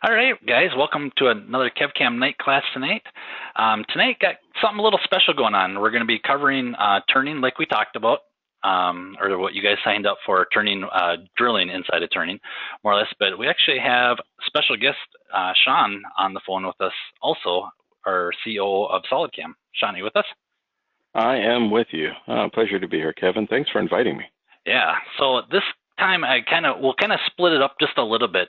All right, guys, welcome to another KevCAM night class tonight. Tonight got something a little special going on. We're going to be covering turning like we talked about, or what you guys signed up for, turning, drilling inside of turning, more or less. But we actually have special guest Shawn on the phone with us also, our CEO of SolidCAM. Shawn, are you with us? I am with you. Pleasure to be here, Kevin. Thanks for inviting me. Yeah, so this time we'll kind of split it up just a little bit.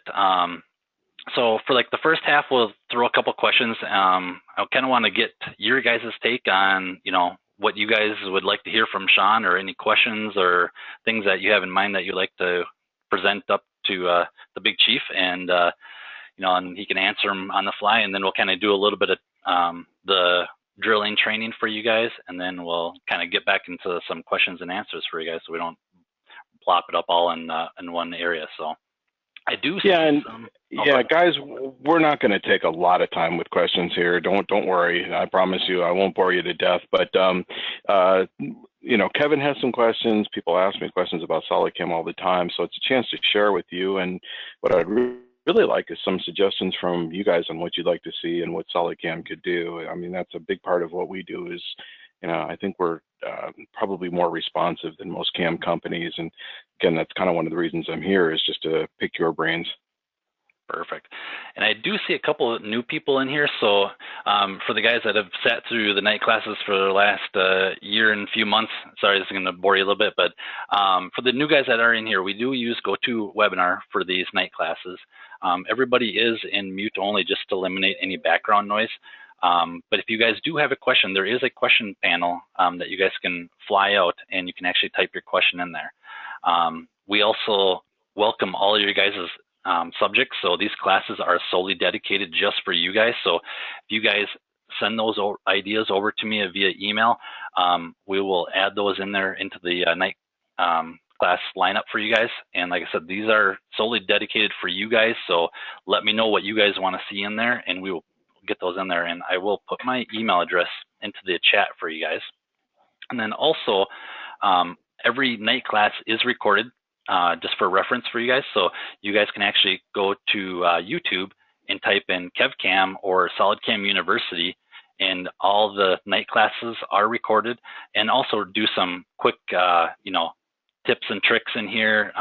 So for like the first half, we'll throw a couple questions. I kind of want to get your guys' take on, what you guys would like to hear from Shawn, or any questions or things that you have in mind that you'd like to present up to the big chief, and and he can answer them on the fly, and then we'll kind of do a little bit of the drilling training for you guys, and then we'll kind of get back into some questions and answers for you guys, so we don't plop it up all in one area. So I do see guys, we're not going to take a lot of time with questions here. Don't worry. I promise you I won't bore you to death. But Kevin has some questions. People ask me questions about SolidCAM all the time, so it's a chance to share with you. And what I'd really like is some suggestions from you guys on what you'd like to see and what SolidCAM could do. I mean, that's a big part of what we do. Is I think we're probably more responsive than most CAM companies. And again, that's kind of one of the reasons I'm here, is just to pick your brains. Perfect. And I do see a couple of new people in here. So for the guys that have sat through the night classes for the last year and a few months, sorry, this is going to bore you a little bit, but for the new guys that are in here, we do use GoToWebinar for these night classes. Everybody is in mute only, just to eliminate any background noise. But if you guys do have a question, there is a question panel that you guys can fly out, and you can actually type your question in there. We also welcome all of your guys' subjects. So these classes are solely dedicated just for you guys. So if you guys send those ideas over to me via email, we will add those in there into the night class lineup for you guys. And like I said, these are solely dedicated for you guys. So let me know what you guys want to see in there, and we will get those in there. And I will put my email address into the chat for you guys. And then also, every night class is recorded, just for reference for you guys. So you guys can actually go to YouTube and type in KevCAM or SolidCAM University, and all the night classes are recorded, and also do some quick, tips and tricks in here,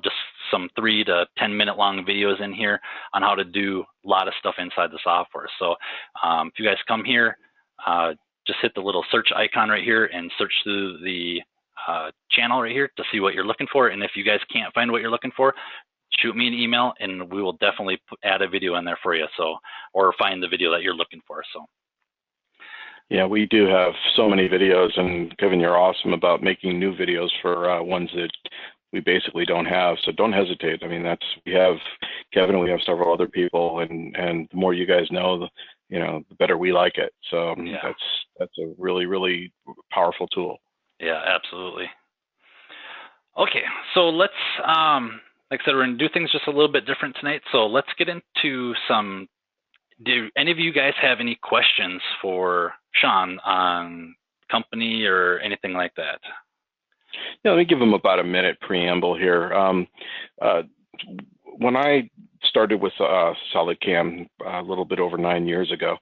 just some 3 to 10 minute long videos in here on how to do a lot of stuff inside the software. So if you guys come here, just hit the little search icon right here and search through the channel right here to see what you're looking for. And if you guys can't find what you're looking for, shoot me an email, and we will definitely add a video in there for you. So, or find the video that you're looking for. So. Yeah, we do have so many videos, and Kevin, you're awesome about making new videos for ones that we basically don't have. So don't hesitate. I mean, we have Kevin, and we have several other people, and the more you guys know, the better we like it. So yeah, that's a really, really powerful tool. Yeah, absolutely. Okay, so let's, like I said, we're going to do things just a little bit different tonight. So let's get into do any of you guys have any questions for Shawn on company or anything like that? Yeah, let me give him about a minute preamble here. When I started with SolidCAM a little bit over 9 years ago,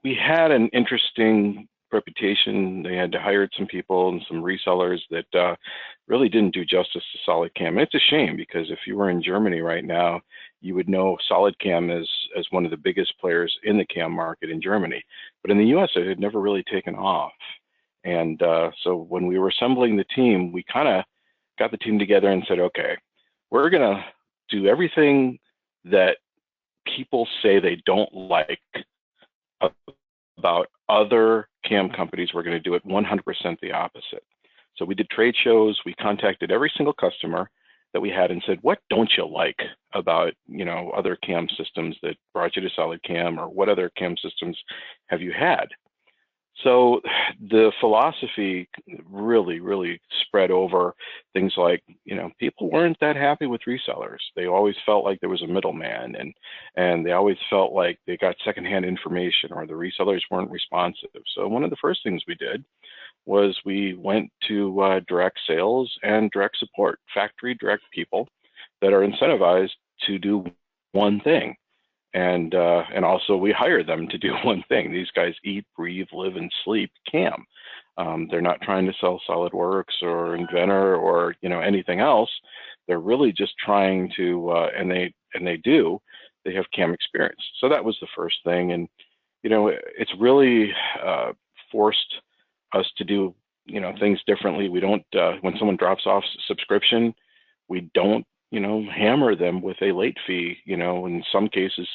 we had an interesting reputation. They had hired some people and some resellers that really didn't do justice to SolidCAM. And it's a shame, because if you were in Germany right now, you would know SolidCAM as one of the biggest players in the CAM market in Germany. But in the US, it had never really taken off. And so when we were assembling the team, we kind of got the team together and said, okay, we're going to do everything that people say they don't like about other CAM companies. We're going to do it 100% the opposite. So we did trade shows. We contacted every single customer that we had and said, what don't you like about, other CAM systems that brought you to SolidCAM, or what other CAM systems have you had? So the philosophy really, really spread over things like, people weren't that happy with resellers. They always felt like there was a middleman, and they always felt like they got secondhand information, or the resellers weren't responsive. So one of the first things we did was we went to direct sales and direct support, factory direct people that are incentivized to do one thing. And also we hire them to do one thing. These guys eat, breathe, live, and sleep CAM. They're not trying to sell SolidWorks or Inventor or anything else. They're really just trying to, and they do. They have CAM experience. So that was the first thing, and it's really forced us to do things differently. We don't when someone drops off subscription, we don't hammer them with a late fee. In some cases,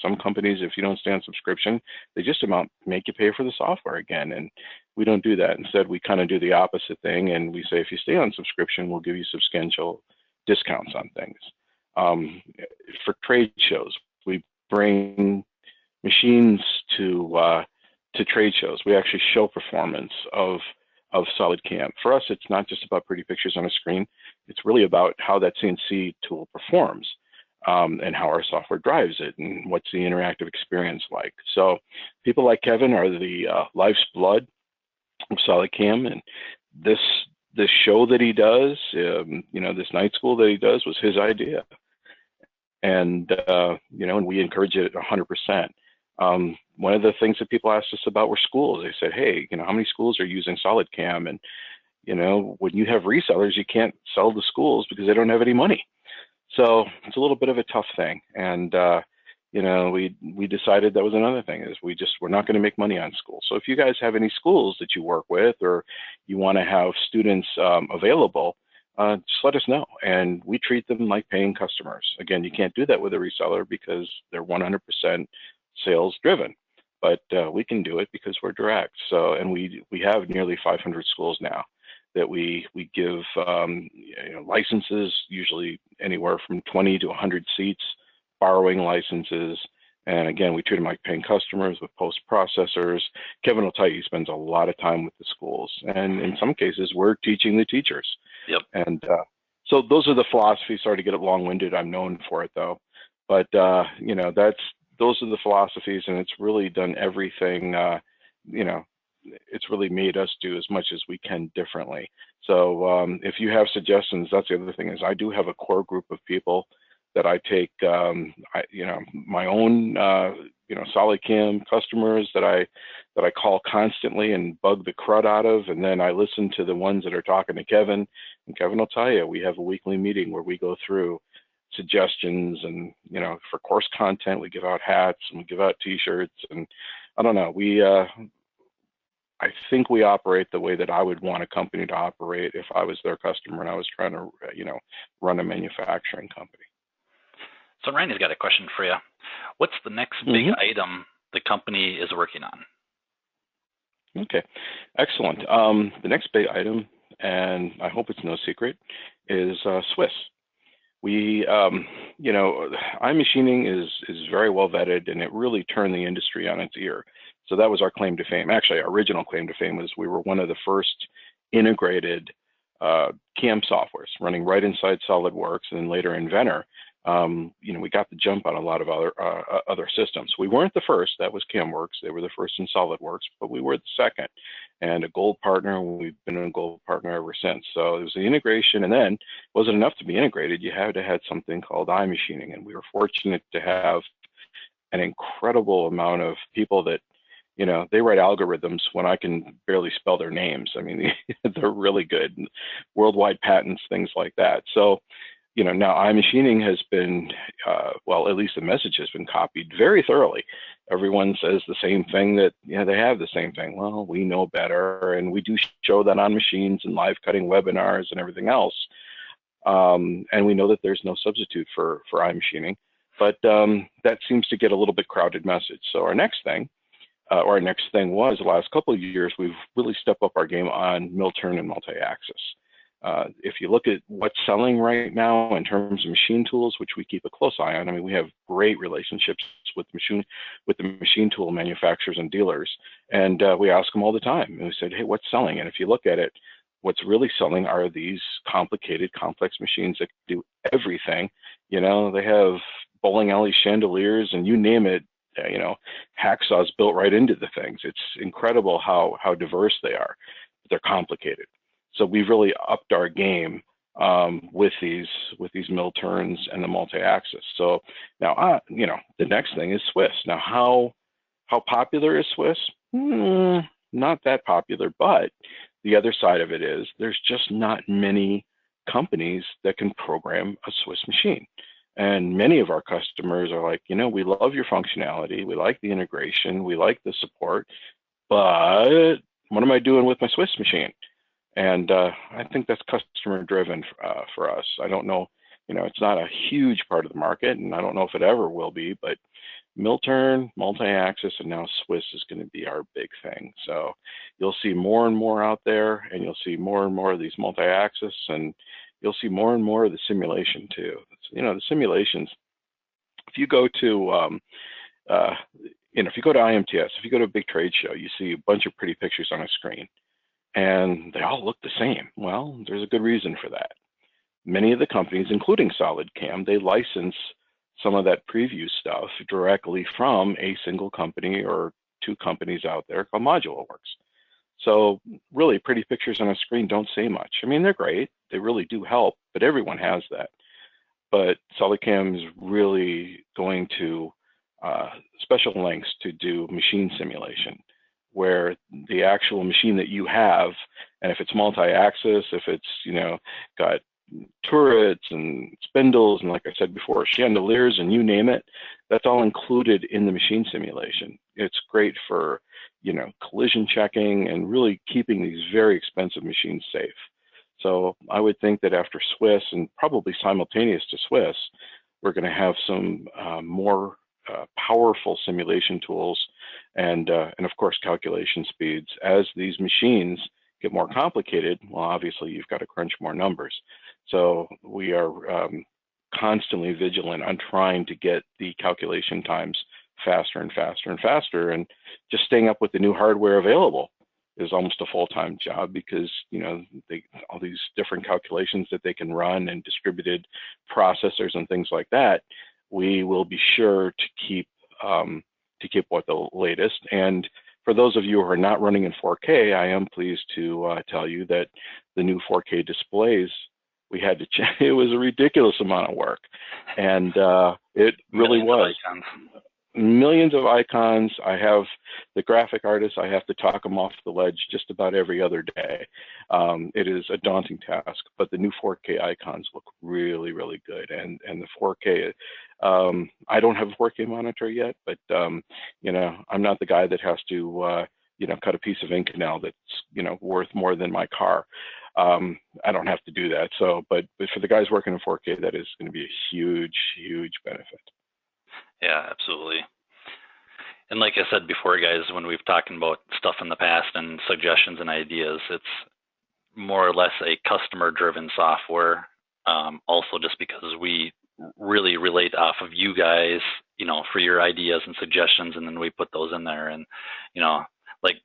some companies, if you don't stay on subscription, they just make you pay for the software again. And we don't do that. Instead, we kind of do the opposite thing. And we say, if you stay on subscription, we'll give you substantial discounts on things. For trade shows, we bring machines to trade shows. We actually show performance of SolidCAM. For us, it's not just about pretty pictures on a screen. It's really about how that CNC tool performs and how our software drives it and what's the interactive experience like. So people like Kevin are the life's blood of SolidCAM, and this show that he does, this night school that he does was his idea. And, and we encourage it 100%. One of the things that people asked us about were schools. They said, hey, how many schools are using SolidCAM? And, when you have resellers, you can't sell to schools because they don't have any money. So it's a little bit of a tough thing. And, we decided that was another thing, is we're not going to make money on schools. So if you guys have any schools that you work with, or you want to have students available, just let us know, and we treat them like paying customers. Again, you can't do that with a reseller because they're 100% sales driven, but we can do it because we're direct. So, and we have nearly 500 schools now that we give licenses, usually anywhere from 20 to 100 seats, borrowing licenses. And again, we treat them like paying customers with post processors. Kevin will tell you he spends a lot of time with the schools, and in some cases, we're teaching the teachers. Yep. And so those are the philosophies. Sorry to get it long-winded. I'm known for it though, but those are the philosophies, and it's really done everything. It's really made us do as much as we can differently. So if you have suggestions, that's the other thing, is I do have a core group of people that I take, my own, SolidCAM customers that I call constantly and bug the crud out of, and then I listen to the ones that are talking to Kevin, and Kevin will tell you, we have a weekly meeting where we go through suggestions, and for course content, we give out hats and we give out t-shirts, and I don't know, I think we operate the way that I would want a company to operate if I was their customer and I was trying to run a manufacturing company. So Randy's got a question for you. What's the next big item the company is working on? Okay, excellent. The next big item, and I hope it's no secret, is Swiss. We, iMachining is very well vetted, and it really turned the industry on its ear. So that was our claim to fame. Actually, our original claim to fame was we were one of the first integrated CAM softwares running right inside SolidWorks, and then later Inventor. We got the jump on a lot of other systems. We weren't the first. That was CAMWorks. They were the first in SolidWorks, but we were the second, and a gold partner. We've been a gold partner ever since. So it was the integration, and then it wasn't enough to be integrated. You had to have something called iMachining, and we were fortunate to have an incredible amount of people that, they write algorithms when I can barely spell their names. I mean, they're really good. Worldwide patents, things like that. So, now iMachining has been, at least the message has been copied very thoroughly. Everyone says the same thing, that, they have the same thing. Well, we know better, and we do show that on machines and live cutting webinars and everything else. And we know that there's no substitute for iMachining, but that seems to get a little bit crowded message. So our next thing was, the last couple of years, we've really stepped up our game on mill-turn and multi-axis. If you look at what's selling right now in terms of machine tools, which we keep a close eye on, I mean, we have great relationships with the machine tool manufacturers and dealers, and we ask them all the time. And we said, hey, what's selling? And if you look at it, what's really selling are these complicated, complex machines that do everything. They have bowling alley chandeliers, and you name it. Hacksaws built right into the things. It's incredible how diverse they are. They're complicated. So we've really upped our game with these mill turns and the multi-axis. So now, the next thing is Swiss. Now, how popular is Swiss? Not that popular, but the other side of it is there's just not many companies that can program a Swiss machine. And many of our customers are like, we love your functionality, we like the integration, we like the support, but what am I doing with my Swiss machine? And I think that's customer driven for us. I don't know, it's not a huge part of the market, and I don't know if it ever will be, but mill turn, multi-axis, and now Swiss is going to be our big thing. So you'll see more and more out there, and you'll see more and more of these multi-axis, and you'll see more and more of the simulation too. The simulations, if you go to, if you go to IMTS, if you go to a big trade show, you see a bunch of pretty pictures on a screen, and they all look the same. Well, there's a good reason for that. Many of the companies, including SolidCAM, they license some of that preview stuff directly from a single company or two companies out there called ModulaWorks. So really, pretty pictures on a screen don't say much. I mean, they're great. They really do help, but everyone has that. But SolidCAM is really going to special lengths to do machine simulation, where the actual machine that you have, and if it's multi-axis, if it's, got turrets and spindles, and like I said before, chandeliers, and you name it, that's all included in the machine simulation. It's great for, collision checking and really keeping these very expensive machines safe. So I would think that after Swiss, and probably simultaneous to Swiss, we're going to have some more powerful simulation tools and of course calculation speeds. As these machines get more complicated, well, obviously you've got to crunch more numbers. So we are constantly vigilant on trying to get the calculation times faster and faster and faster, and just staying up with the new hardware available is almost a full-time job, because all these different calculations that they can run and distributed processors and things like that, we will be sure to keep what the latest. And for those of you who are not running in 4K, I am pleased to tell you that the new 4K displays, we had to check. It was a ridiculous amount of work, and it really was. Millions of icons. I have the graphic artists, I have to talk them off the ledge just about every other day. It is a daunting task, but the new 4K icons look really, really good. And the 4K, I don't have a 4K monitor yet, but I'm not the guy that has to cut a piece of ink canal that's worth more than my car. I don't have to do that. So, but for the guys working in 4K, that is going to be a huge, huge benefit. Yeah, absolutely. And like I said before, guys, when we've talked about stuff in the past and suggestions and ideas, it's more or less a customer-driven software. Also, just because we really relate off of you guys, for your ideas and suggestions, and then we put those in there. And, like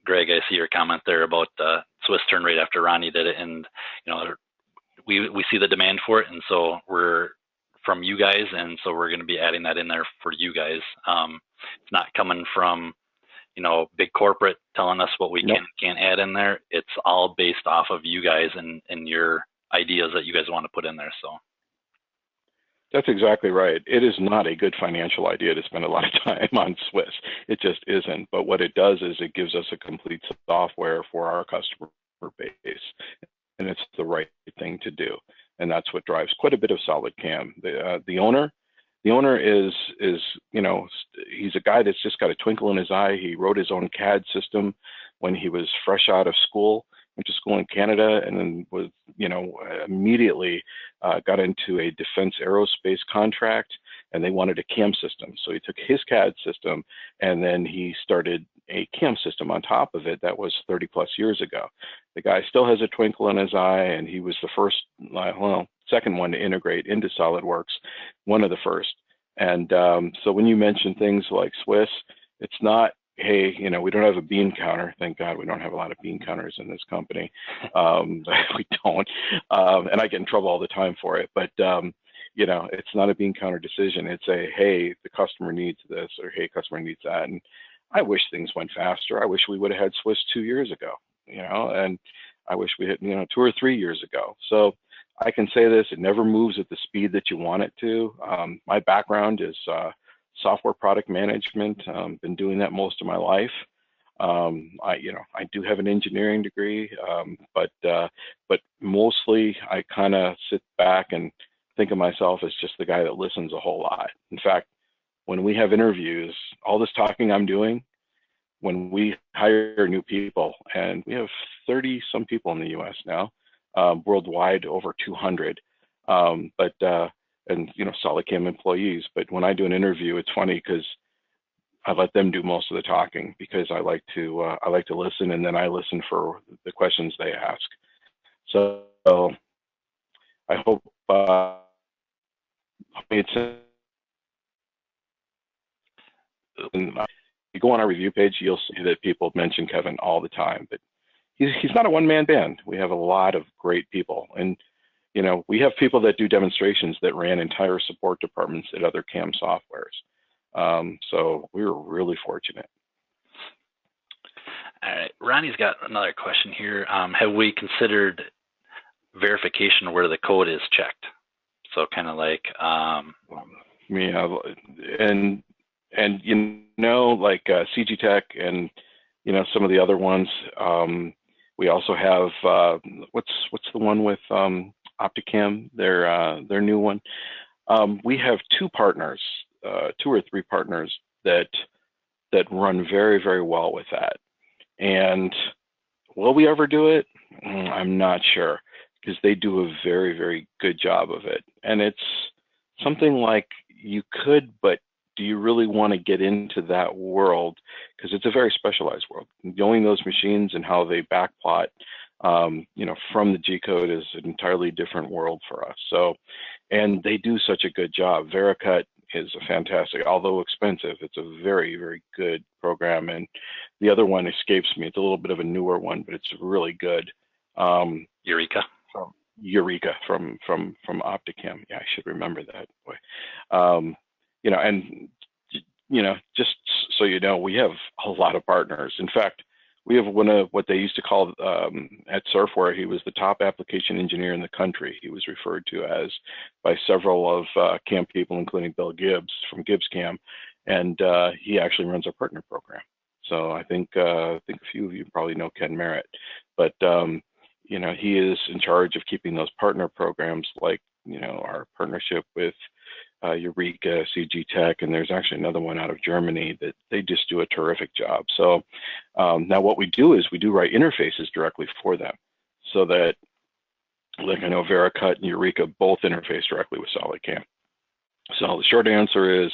Greg, I see your comment there about Swiss turn right after Ronnie did it, and we see the demand for it, and so we're from you guys, and so we're going to be adding that in there for you guys. It's not coming from big corporate telling us what we can and can't add in there. It's all based off of you guys and your ideas that you guys want to put in there. So that's exactly right. It is not a good financial idea to spend a lot of time on Swiss. It just isn't. But what it does is it gives us a complete software for our customer base, and it's the right thing to do. And that's what drives quite a bit of SolidCAM. The owner is he's a guy that's just got a twinkle in his eye. He wrote his own CAD system when he was fresh out of school, went to school in Canada, and then was immediately got into a defense aerospace contract, and they wanted a CAM system. So he took his CAD system, and then he started a CAM system on top of it. That was 30 plus years ago. The guy still has a twinkle in his eye, and he was the second one to integrate into SolidWorks, one of the first. And so when you mention things like Swiss, it's not, hey, we don't have a bean counter. Thank God we don't have a lot of bean counters in this company. We don't. And I get in trouble all the time for it. But, it's not a bean counter decision. It's a, hey, the customer needs this, or hey, customer needs that. And I wish things went faster. I wish we would have had Swiss 2 years ago, and I wish we had, 2 or 3 years ago. So I can say this, it never moves at the speed that you want it to. My background is software product management. Been doing that most of my life. I do have an engineering degree, but mostly I kind of sit back and think of myself as just the guy that listens a whole lot. In fact, when we have interviews, all this talking I'm doing, when we hire new people, and we have 30 some people in the US now, worldwide over 200, and SolidCAM employees. But when I do an interview, it's funny because I let them do most of the talking, because I like to listen, and then I listen for the questions they ask. So I hope it's. You go on our review page, you'll see that people mention Kevin all the time, but he's not a one-man band. We have a lot of great people, and we have people that do demonstrations that ran entire support departments at other CAM softwares. So we were really fortunate. All right, Ronnie's got another question here. Have we considered verification where the code is checked? So kind of like, like CG Tech and some of the other ones. We also have what's the one with OptiCAM, their new one. We have two or three partners that run very, very well with that. And will we ever do it? I'm not sure, because they do a very, very good job of it. And it's something like you could, but do you really want to get into that world? Because it's a very specialized world. Knowing those machines and how they backplot, from the G code is an entirely different world for us. So, and they do such a good job. VeriCut is a fantastic, although expensive, it's a very, very good program. And the other one escapes me. It's a little bit of a newer one, but it's really good. Eureka. Eureka from OptiCAM. Yeah, I should remember that. Boy. Just so you know, we have a lot of partners. In fact, we have one of what they used to call at Surfware, he was the top application engineer in the country. He was referred to as by several of CAM people, including Bill Gibbs from GibbsCAM, and he actually runs our partner program. So I think a few of you probably know Ken Merritt, but he is in charge of keeping those partner programs, like our partnership with Eureka, CG Tech, and there's actually another one out of Germany that they just do a terrific job. So now what we do is we do write interfaces directly for them, so that, like, I know VeriCut and Eureka both interface directly with SolidCAM. So the short answer is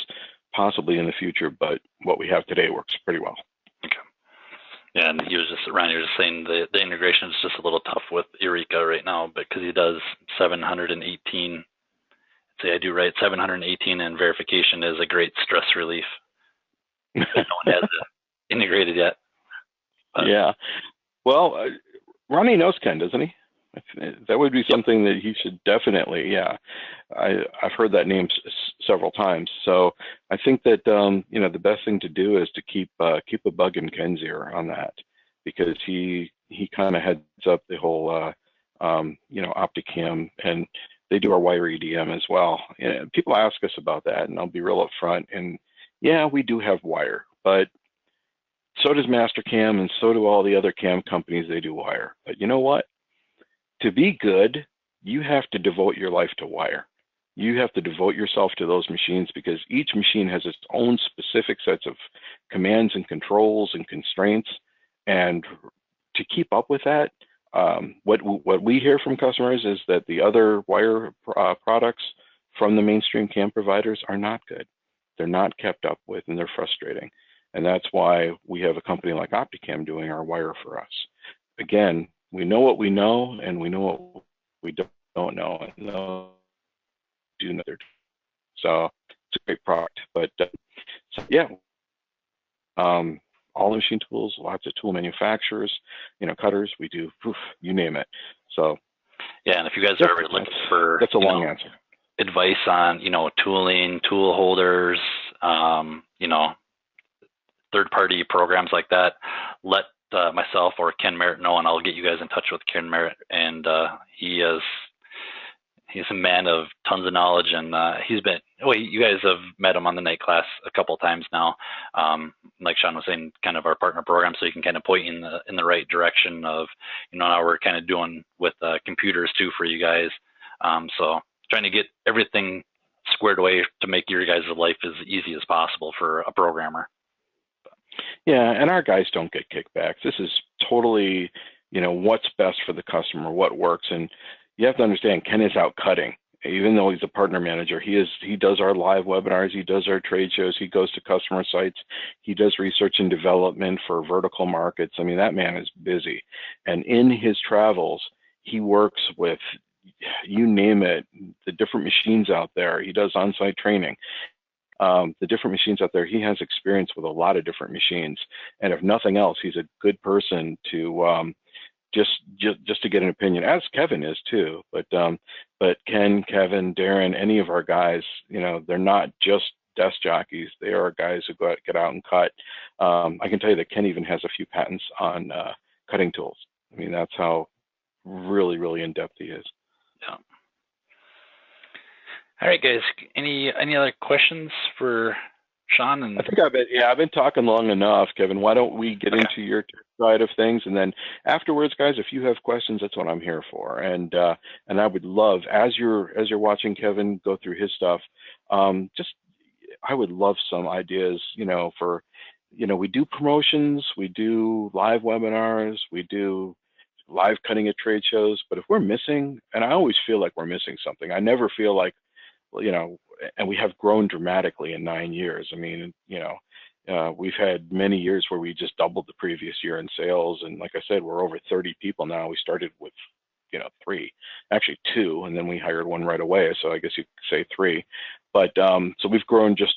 possibly in the future, but what we have today works pretty well. Okay. Yeah, and Ronnie was just saying the integration is just a little tough with Eureka right now, because he does 718. Say I do right 718, and verification is a great stress relief. But no one has it integrated yet. But. Yeah. Well, Ronnie knows Ken, doesn't he? That would be something that he should definitely. Yeah, I've heard that name several times. So I think that the best thing to do is to keep a bug in Ken's ear on that, because he kind of heads up the whole OptiCAM, and they do our wire EDM as well. And people ask us about that, and I'll be real upfront. And yeah, we do have wire, but so does MasterCAM, and so do all the other CAM companies. They do wire. But you know what? To be good, you have to devote your life to wire. You have to devote yourself to those machines, because each machine has its own specific sets of commands and controls and constraints. And to keep up with that, what we hear from customers is that the other wire products from the mainstream CAM providers are not good. They're not kept up with, and they're frustrating. And that's why we have a company like OptiCAM doing our wire for us. Again, we know what we know, and we know what we don't know, and they'll do another. So it's a great product. But yeah, all the machine tools, lots of tool manufacturers, cutters, we do, you name it. So yeah, and if you guys are ever looking for, that's a long answer, advice on tooling, tool holders, third-party programs like that, let myself or Ken Merritt know, and I'll get you guys in touch with Ken Merritt. And he is he's a man of tons of knowledge, and he's been. Well, you guys have met him on the night class a couple of times now. Like Shawn was saying, kind of our partner program, so he can kind of point you in the right direction of, how we're kind of doing with computers too for you guys. So trying to get everything squared away to make your guys' life as easy as possible for a programmer. Yeah, and our guys don't get kickbacks. This is totally, what's best for the customer, what works. And you have to understand, Ken is out cutting. Even though he's a partner manager, he does our live webinars, he does our trade shows, he goes to customer sites, he does research and development for vertical markets. I mean, that man is busy. And in his travels, he works with, you name it, the different machines out there. He does on-site training. The different machines out there, he has experience with a lot of different machines. And if nothing else, he's a good person to just to get an opinion, as Kevin is too. But Ken, Kevin, Darren, any of our guys, they're not just desk jockeys. They are guys who get out and cut. I can tell you that Ken even has a few patents on cutting tools. I mean, that's how really, really in-depth he is. Yeah. All right, guys. Any other questions for Shawn? I think I've been talking long enough, Kevin. Why don't we get into your side of things, and then afterwards, guys, if you have questions, that's what I'm here for. And I would love, as you're watching Kevin go through his stuff, I would love some ideas, for, we do promotions, we do live webinars, we do live cutting at trade shows, but if we're missing, and I always feel like we're missing something, I never feel like, and we have grown dramatically in 9 years. I mean, we've had many years where we just doubled the previous year in sales. And like I said, we're over 30 people now. We started with, 3, actually 2, and then we hired one right away. So I guess you could say 3. But so we've grown just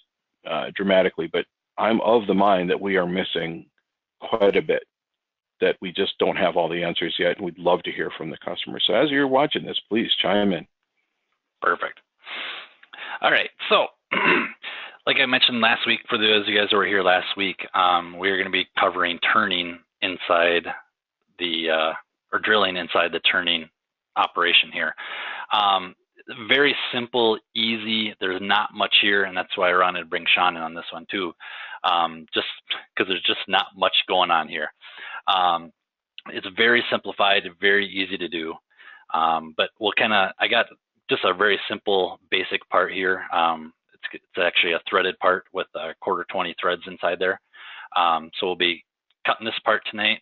dramatically. But I'm of the mind that we are missing quite a bit, that we just don't have all the answers yet. And we'd love to hear from the customer. So as you're watching this, please chime in. Perfect. All right, so like I mentioned last week, for those of you guys who were here last week, we are going to be covering turning inside or drilling inside the turning operation here. Very simple, easy. There's not much here, and that's why I wanted to bring Shawn in on this one too, just because there's just not much going on here. It's very simplified, very easy to do, but I got just a very simple basic part here. It's actually a threaded part with 1/4-20 threads inside there. So we'll be cutting this part tonight.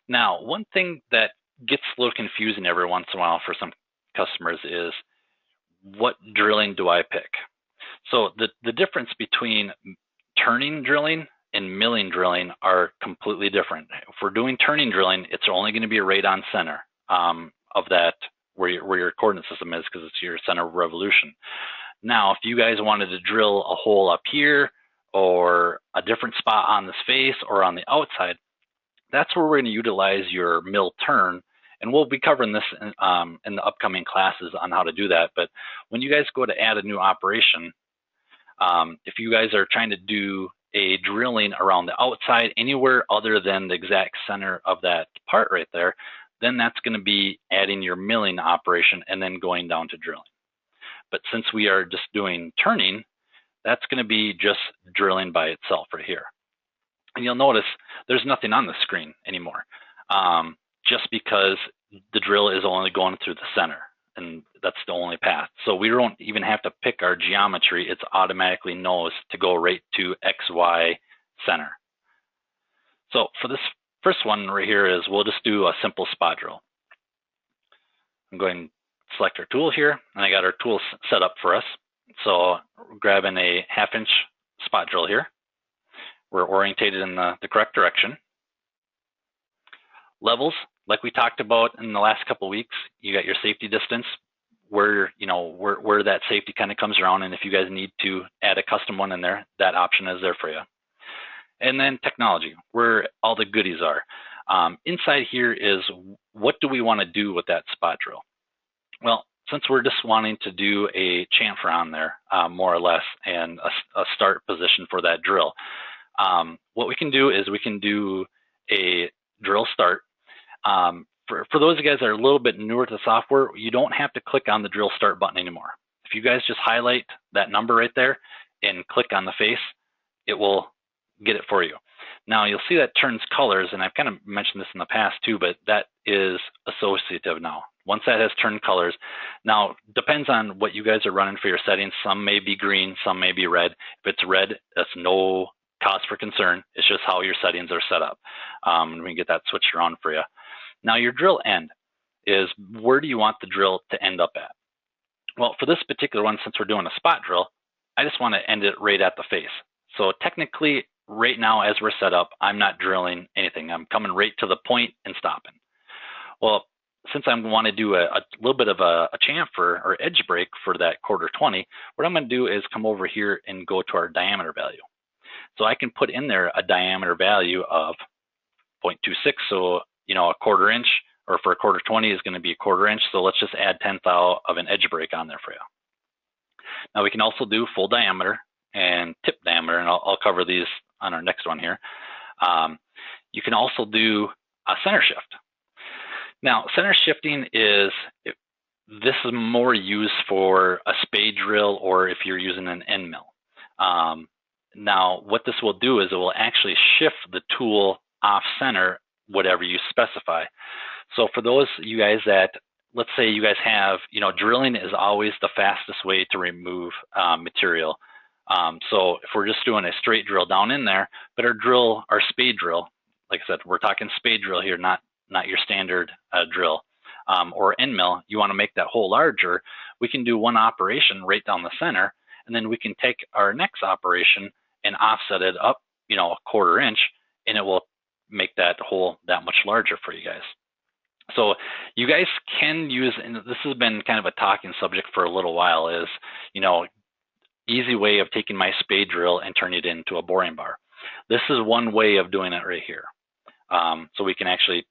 Now, one thing that gets a little confusing every once in a while for some customers is, what drilling do I pick? So the difference between turning drilling and milling drilling are completely different. If we're doing turning drilling, it's only going to be right on center of that, where your coordinate system is, because it's your center of revolution. Now, if you guys wanted to drill a hole up here or a different spot on this face or on the outside, that's where we're going to utilize your mill turn. And we'll be covering this in the upcoming classes on how to do that. But when you guys go to add a new operation, if you guys are trying to do a drilling around the outside anywhere other than the exact center of that part right there, then that's going to be adding your milling operation and then going down to drilling. But since we are just doing turning, that's going to be just drilling by itself right here. And you'll notice there's nothing on the screen anymore, just because the drill is only going through the center, and that's the only path. So we don't even have to pick our geometry. It's automatically knows to go right to XY center. So for this first one right here is, we'll just do a simple spot drill. I'm going to select our tool here, and I got our tools set up for us. So we're grabbing a 1/2-inch spot drill here. We're orientated in the correct direction. Levels, like we talked about in the last couple of weeks, you got your safety distance, where that safety kind of comes around, and if you guys need to add a custom one in there, that option is there for you. And then technology, where all the goodies are. Inside here is, what do we want to do with that spot drill? Well, since we're just wanting to do a chamfer on there, more or less, and a start position for that drill, what we can do is we can do a drill start. for those of you guys that are a little bit newer to the software, you don't have to click on the drill start button anymore. If you guys just highlight that number right there and click on the face, it will get it for you. Now you'll see that turns colors, and I've kind of mentioned this in the past too, but that is associative now. Once that has turned colors, now depends on what you guys are running for your settings. Some may be green, some may be red. If it's red, that's no cause for concern. It's just how your settings are set up. We can get that switched around for you. Now your drill end is, where do you want the drill to end up at? Well, for this particular one, since we're doing a spot drill, I just want to end it right at the face. So technically, right now as we're set up, I'm not drilling anything. I'm coming right to the point and stopping. Well, since I want to do a little bit of a chamfer or edge break for that 1/4-20, what I'm going to do is come over here and go to our diameter value. So I can put in there a diameter value of 0.26. So, you know, a 1/4 inch, or for a 1/4-20 is going to be a 1/4 inch. So let's just add 1/10 of an edge break on there for you. Now we can also do full diameter and tip diameter, and I'll cover these on our next one here. You can also do a center shift. Now, center shifting this is more used for a spade drill, or if you're using an end mill. Now, what this will do is it will actually shift the tool off center, whatever you specify. So for those of you guys that, let's say you guys have, you know, drilling is always the fastest way to remove material. So if we're just doing a straight drill down in there, but our spade drill, like I said, we're talking spade drill here, not your standard drill, or end mill, you want to make that hole larger, we can do one operation right down the center, and then we can take our next operation and offset it up, you know, a 1/4 inch, and it will make that hole that much larger for you guys. So you guys can use, and this has been kind of a talking subject for a little while, is, you know, easy way of taking my spade drill and turning it into a boring bar. This is one way of doing it right here. So we can actually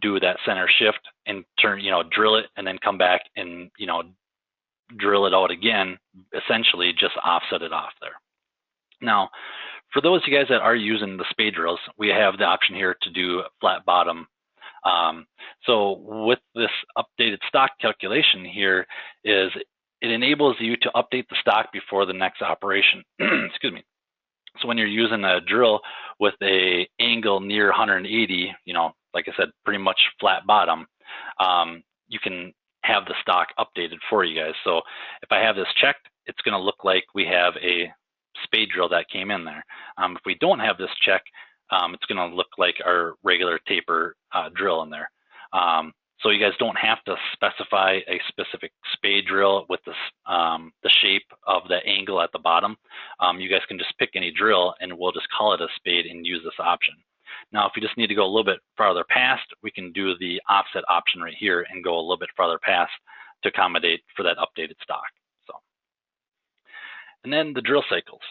do that center shift and turn, you know, drill it and then come back and, you know, drill it out again, essentially just offset it off there. Now, for those of you guys that are using the spade drills, we have the option here to do flat bottom. So with this updated stock calculation here, is it enables you to update the stock before the next operation. Excuse me. So when you're using a drill with a angle near 180, you know, like I said, pretty much flat bottom, you can have the stock updated for you guys. So if I have this checked, it's going to look like we have a spade drill that came in there. If we don't have this check, it's going to look like our regular taper drill in there. So you guys don't have to specify a specific spade drill with the shape of the angle at the bottom. You guys can just pick any drill and we'll just call it a spade and use this option. Now, if you just need to go a little bit farther past, we can do the offset option right here and go a little bit farther past to accommodate for that updated stock. So, and then the drill cycles.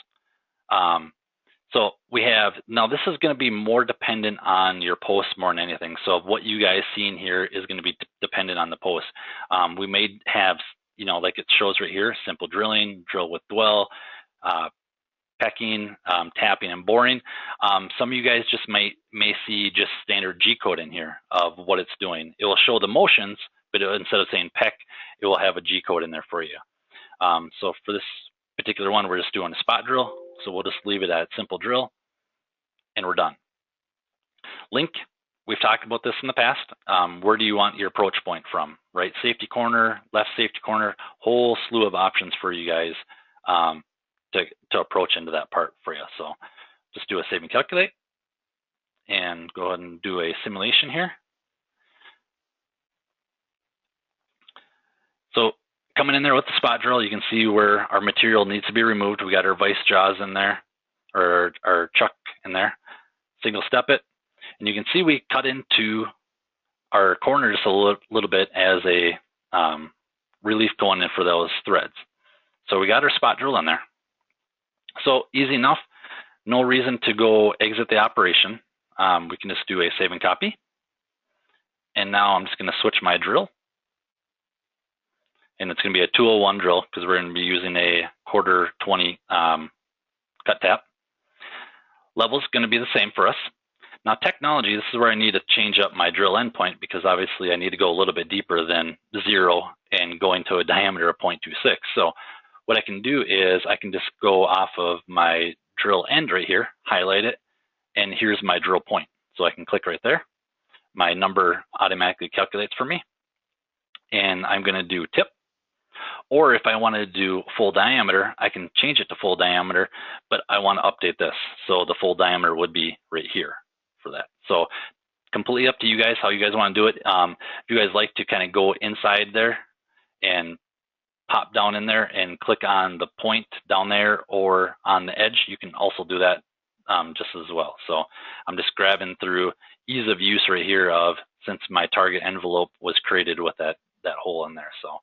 So we have, now this is going to be more dependent on your post more than anything. So what you guys seen here is going to be dependent on the post. We may have, you know, like it shows right here, simple drilling, drill with dwell, pecking, tapping, and boring. Some of you guys just may see just standard G code in here of what it's doing. It will show the motions, but instead of saying peck, it will have a G code in there for you. So for this particular one, we're just doing a spot drill. So we'll just leave it at simple drill, and we're done. Link, we've talked about this in the past. Where do you want your approach point from? Right safety corner, left safety corner, whole slew of options for you guys to approach into that part for you. So just do a save and calculate, and go ahead and do a simulation here. So coming in there with the spot drill, you can see where our material needs to be removed. We got our vice jaws in there, or our chuck in there. Single step it, and you can see we cut into our corner just a little bit as a relief going in for those threads. So we got our spot drill in there. So easy enough, no reason to go exit the operation. We can just do a save and copy. And now I'm just going to switch my drill. And it's going to be a 201 drill because we're going to be using a 1/4-20 cut tap. Level's going to be the same for us. Now technology, this is where I need to change up my drill endpoint because obviously I need to go a little bit deeper than 0 and going to a diameter of 0.26. So what I can do is I can just go off of my drill end right here, highlight it, and here's my drill point. So I can click right there. My number automatically calculates for me. And I'm going to do tip. Or if I want to do full diameter, I can change it to full diameter, but I want to update this. So the full diameter would be right here for that. So completely up to you guys, how you guys want to do it. If you guys like to kind of go inside there and pop down in there and click on the point down there or on the edge, you can also do that just as well. So I'm just grabbing through ease of use right here of, since my target envelope was created with that hole in there. So,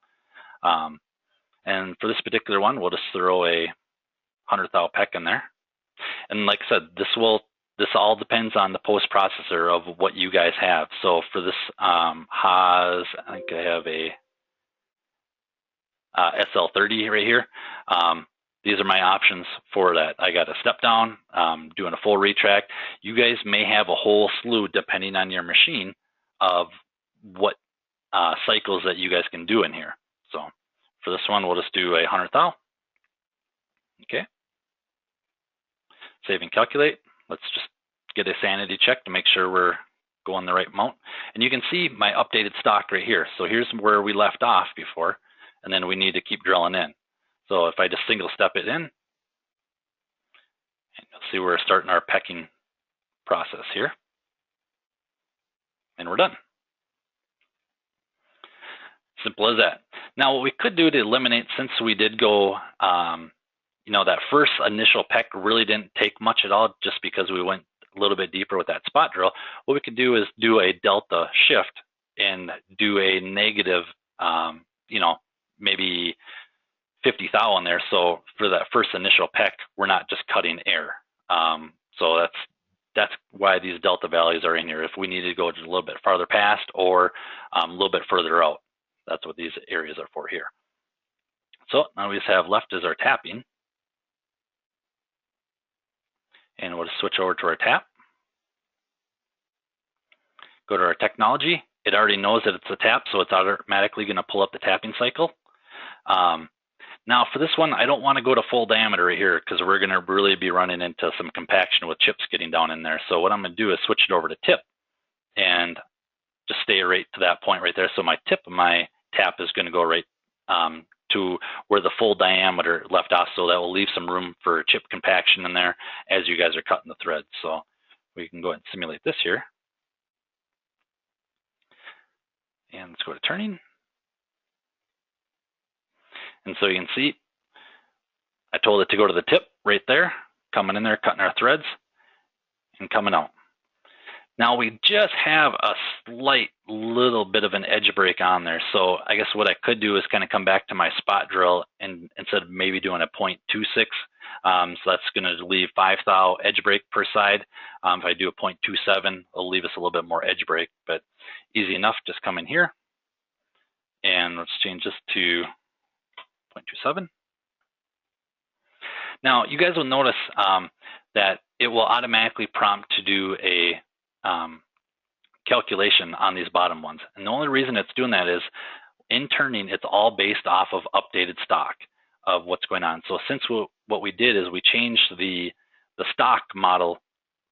and for this particular one, we'll just throw a 100th thou peck in there. And like I said, this all depends on the post processor of what you guys have. So for this Haas, I think I have a SL30 right here. These are my options for that. I got a step down, doing a full retract. You guys may have a whole slew, depending on your machine, of what cycles that you guys can do in here. So for this one, we'll just do a 100th thou. Okay. Save and calculate. Let's just get a sanity check to make sure we're going the right amount. And you can see my updated stock right here. So here's where we left off before, and then we need to keep drilling in. So if I just single step it in, and you'll see we're starting our pecking process here. And we're done. Simple as that. Now what we could do to eliminate, since we did go, that first initial peck really didn't take much at all just because we went a little bit deeper with that spot drill. What we could do is do a delta shift and do a negative, maybe 50 thou in there. So for that first initial peck, we're not just cutting air. So that's why these delta values are in here. If we need to go just a little bit farther past or a little bit further out, that's what these areas are for here. So now we just have left is our tapping. And we'll just switch over to our tap. Go to our technology. It already knows that it's a tap, so it's automatically going to pull up the tapping cycle. Now for this one, I don't want to go to full diameter right here because we're going to really be running into some compaction with chips getting down in there. So what I'm going to do is switch it over to tip and just stay right to that point right there. So my tip of my tap is going to go right to where the full diameter left off. So that will leave some room for chip compaction in there as you guys are cutting the thread. So we can go ahead and simulate this here. And let's go to turning. And so you can see, I told it to go to the tip right there, coming in there, cutting our threads, and coming out. Now we just have a slight little bit of an edge break on there. So I guess what I could do is kind of come back to my spot drill and instead of maybe doing a 0.26, so that's going to leave 5 thou edge break per side. If I do a 0.27, it'll leave us a little bit more edge break, but easy enough. Just come in here and let's change this to 0.27. Now you guys will notice that it will automatically prompt to do a calculation on these bottom ones. And the only reason it's doing that is in turning, it's all based off of updated stock of what's going on. So since what we did is we changed the stock model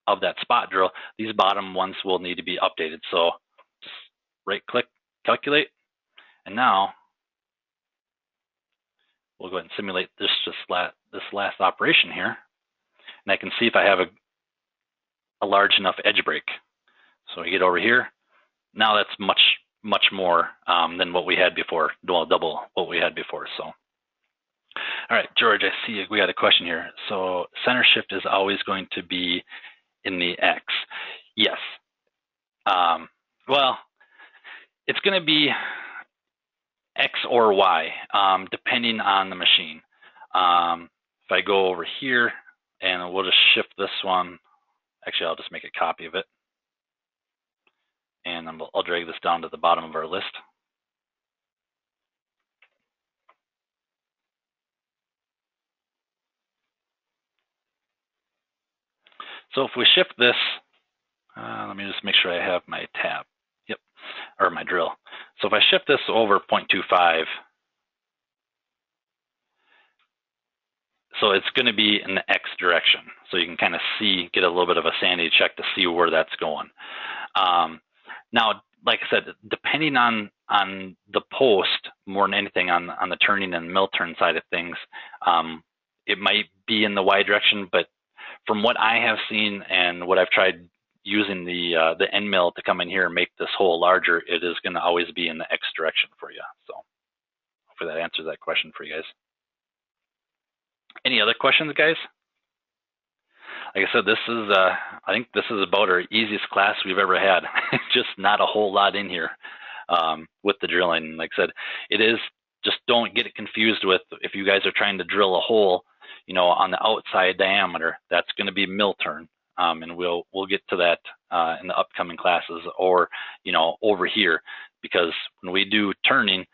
of that spot drill, these bottom ones will need to be updated. So just right click, calculate, and now we'll go ahead and simulate this last operation here. And I can see if I have a large enough edge break. So we get over here. Now that's much more than what we had before, well, double what we had before. So, all right, George, I see we got a question here. So center shift is always going to be in the X. Yes. Well, it's going to be X or Y, depending on the machine. If I go over here and we'll just shift this one. Actually, I'll just make a copy of it. And then I'll drag this down to the bottom of our list. So if we shift this, let me just make sure I have my tab. Yep, or my drill. So if I shift this over 0.25, so it's going to be in the X direction. So you can kind of see, get a little bit of a sanity check to see where that's going. Now, like I said, depending on the post, more than anything on the turning and mill turn side of things, it might be in the Y direction, but from what I have seen and what I've tried using the end mill to come in here and make this hole larger, it is going to always be in the X direction for you. So hopefully that answers that question for you guys. Any other questions, guys? Like I said, this is, I think this is about our easiest class we've ever had. Just not a whole lot in here with the drilling. Like I said, it is, just don't get it confused with, if you guys are trying to drill a hole, you know, on the outside diameter, that's going to be mill turn. And we'll get to that in the upcoming classes, or, you know, over here, because when we do turning,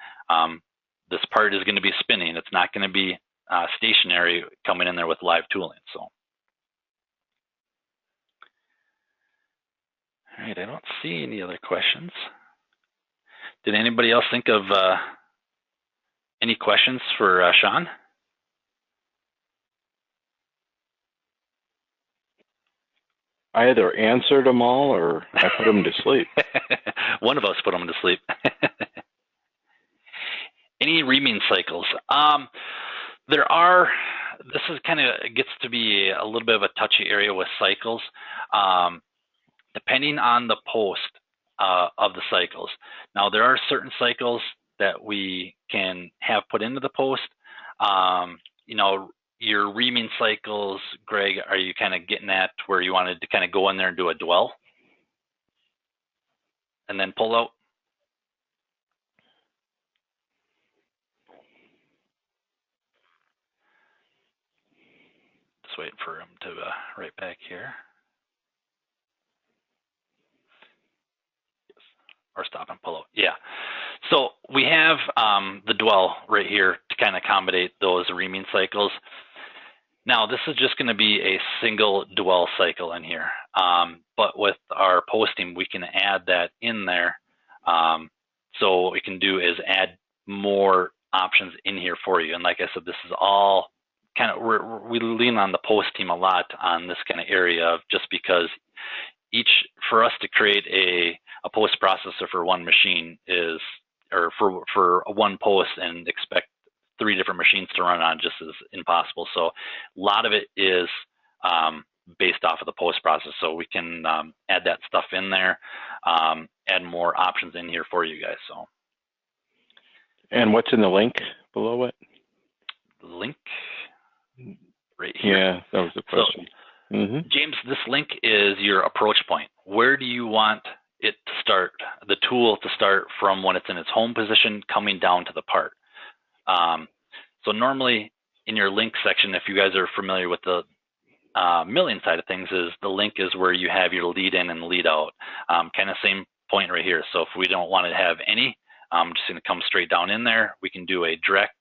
this part is going to be spinning. It's not going to be stationary coming in there with live tooling. So, all right, I don't see any other questions. Did anybody else think of any questions for Shawn? I either answered them all or I put them to sleep. One of us put them to sleep. Any reaming cycles? There are, this is kind of gets to be a little bit of a touchy area with cycles. Depending on the post of the cycles. Now, there are certain cycles that we can have put into the post. You know, your reaming cycles, Greg, are you kind of getting at where you wanted to kind of go in there and do a dwell and then pull out? Just waiting for him to write back here. Or stop and pull out. Yeah. So we have the dwell right here to kind of accommodate those reaming cycles. Now, this is just going to be a single dwell cycle in here. But with our posting, we can add that in there. So what we can do is add more options in here for you. And like I said, this is all kind of, we lean on the post team a lot on this kind of area, of just because for us to create a post processor for one machine is, or for one post, and expect 3 different machines to run on, just is impossible. So a lot of it is based off of the post process. So we can add that stuff in there, add more options in here for you guys. So. And what's in the link below it? The link right here. Yeah, that was the question. So, James, this link is your approach point. Where do you want it to start, the tool to start from when it's in its home position coming down to the part? So normally in your link section, if you guys are familiar with the milling side of things, is the link is where you have your lead in and lead out. Kind of same point right here. So if we don't want to have any, I'm just going to come straight down in there. We can do a direct.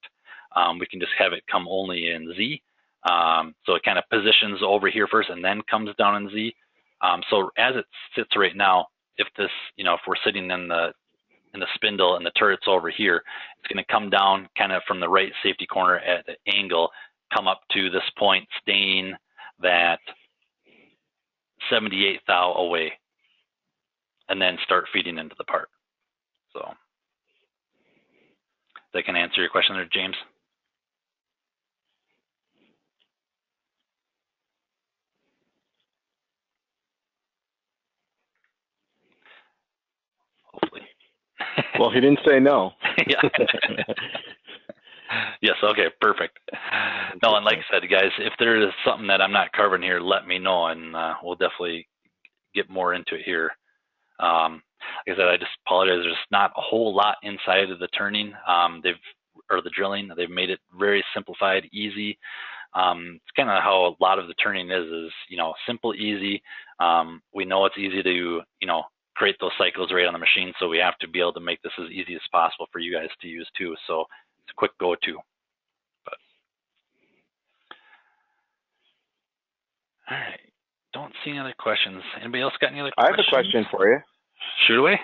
We can just have it come only in Z. So it kind of positions over here first and then comes down in Z. So as it sits right now, if this, you know, if we're sitting in the spindle and the turret's over here, it's going to come down kind of from the right safety corner at the angle, come up to this point, staying that 78th thou away, and then start feeding into the part. So that can answer your question there, James. Hopefully. Well, he didn't say no. Yeah. Yes, okay, perfect. No, and like I said, guys, if there is something that I'm not covering here, let me know, and we'll definitely get more into it here. Like I said, I just apologize. There's not a whole lot inside of the turning, or the drilling. They've made it very simplified, easy. It's kind of how a lot of the turning is, you know, simple, easy. We know it's easy to, you know, create those cycles right on the machine, so we have to be able to make this as easy as possible for you guys to use too. So it's a quick go-to. But all right, don't see any other questions. Anybody else got any other I questions? have a question for you. Shoot away.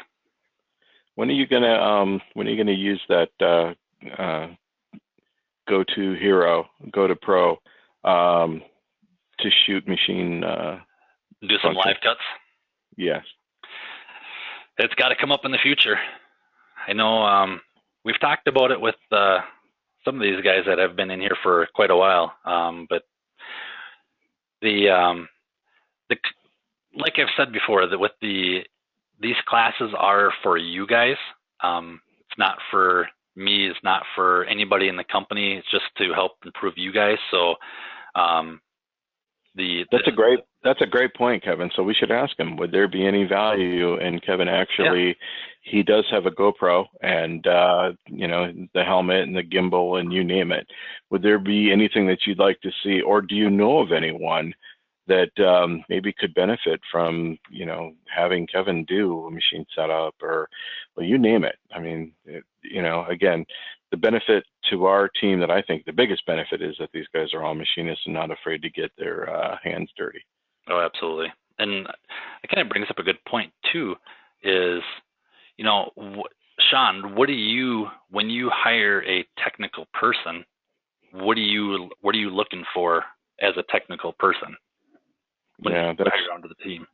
When are you gonna use that go to hero, go to pro to shoot machine? Do some live cuts? Yes. It's got to come up in the future. I know we've talked about it with some of these guys that have been in here for quite a while, but like I've said before, that with these classes are for you guys. It's not for me. It's not for anybody in the company. It's just to help improve you guys. So that's a great point, Kevin. So we should ask him, would there be any value? And Kevin, actually, he does have a GoPro and the helmet and the gimbal and you name it. Would there be anything that you'd like to see, or do you know of anyone that maybe could benefit from having Kevin do a machine setup, or you name it? I mean, again, the benefit to our team, that I think the biggest benefit, is that these guys are all machinists and not afraid to get their hands dirty. Oh, absolutely. And it kind of brings up a good point too, is, Shawn, when you hire a technical person, what are you looking for as a technical person? That's onto the team.